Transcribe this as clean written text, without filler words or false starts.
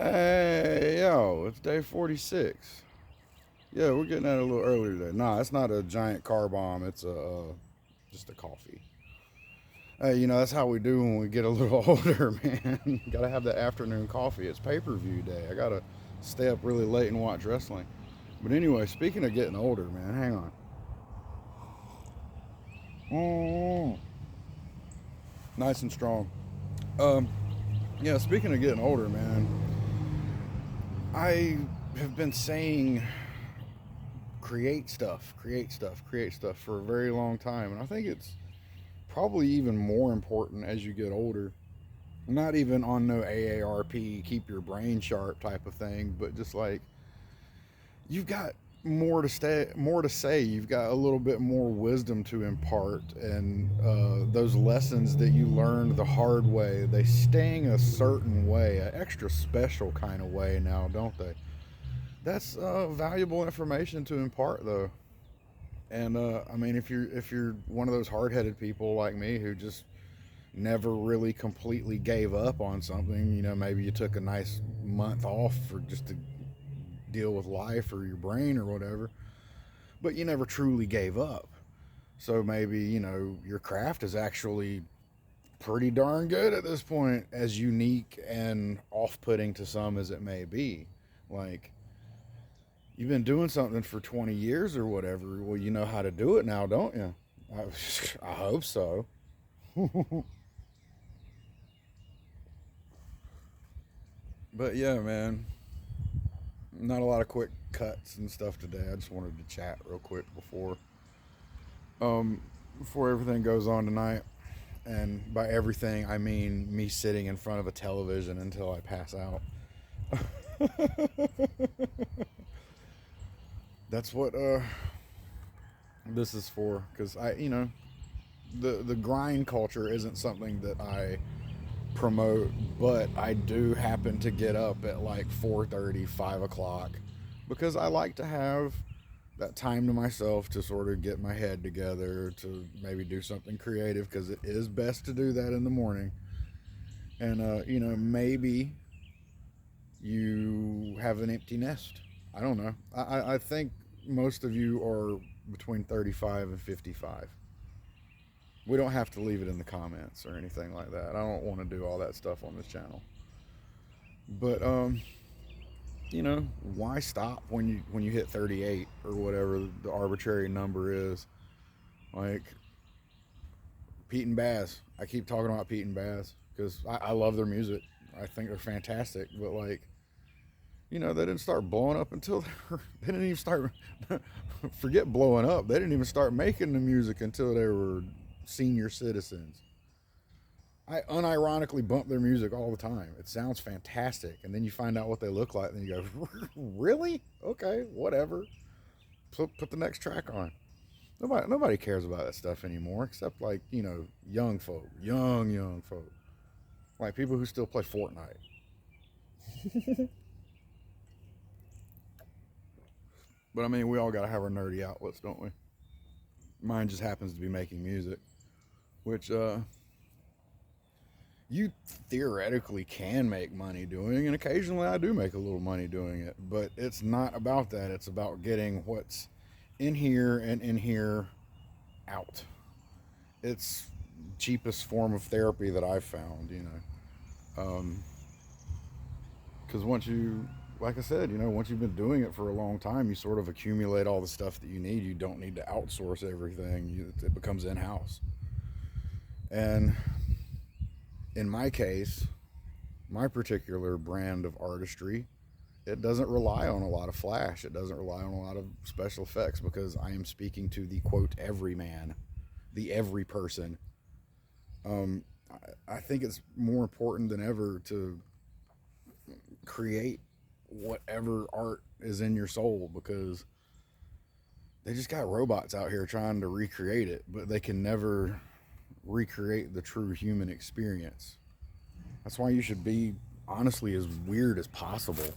Hey, yo, it's day 46. Yeah, we're getting at it a little earlier today. Nah, it's not a giant car bomb. It's just a coffee. Hey, that's how we do when we get a little older, man. Gotta have that afternoon coffee. It's pay-per-view day. I gotta stay up really late and watch wrestling. But anyway, speaking of getting older, man, hang on. Mm, nice and strong. Um, yeah, speaking of getting older, man, I have been saying create stuff, create stuff, create stuff for a very long time. And I think it's probably even more important as you get older. Not even on no AARP, keep your brain sharp type of thing, but just like you've got more to say. You've got a little bit more wisdom to impart, and those lessons that you learned the hard way, they sting a certain way, an extra special kind of way now, don't they? That's valuable information to impart, though. And I mean, if you're one of those hard-headed people like me who just never really completely gave up on something, maybe you took a nice month off for just to deal with life or your brain or whatever, but you never truly gave up. So maybe your craft is actually pretty darn good at this point, as unique and off-putting to some as it may be. Like, you've been doing something for 20 years or whatever. Well, you know how to do it now, don't you? I, I hope so. But yeah, man, not a lot of quick cuts and stuff today. I just wanted to chat real quick um, before everything goes on tonight. And by everything, I mean me sitting in front of a television until I pass out. That's what this is for. Because the grind culture isn't something that I promote, but I do happen to get up at like 4:30, 5 o'clock, because I like to have that time to myself to sort of get my head together to maybe do something creative, because it is best to do that in the morning. And maybe you have an empty nest. I don't know. I think most of you are between 35 and 55. We don't have to leave it in the comments or anything like that. I don't want to do all that stuff on this channel. But why stop when you hit 38 or whatever the arbitrary number is? Like Pete and Baz. I keep talking about Pete and Baz because I love their music. I think they're fantastic. But like, they didn't start blowing up until they didn't even start. Forget blowing up. They didn't even start making the music until they were senior citizens. I unironically bump their music all the time. It sounds fantastic, and then you find out what they look like, and you go, "Really? Okay, whatever." Put the next track on. Nobody cares about that stuff anymore, except like young folk, young folk, like people who still play Fortnite. But I mean, we all gotta have our nerdy outlets, don't we? Mine just happens to be making music, which you theoretically can make money doing, and occasionally I do make a little money doing it. But it's not about that. It's about getting what's in here and in here out. It's cheapest form of therapy that I've found. Um, because once you, like I said, once you've been doing it for a long time, you sort of accumulate all the stuff that you need. You don't need to outsource everything. It becomes in house. And in my case, my particular brand of artistry, it doesn't rely on a lot of flash. It doesn't rely on a lot of special effects, because I am speaking to the quote every man, the every person. I think it's more important than ever to create whatever art is in your soul, because they just got robots out here trying to recreate it, but they can never recreate the true human experience. That's why you should be honestly as weird as possible.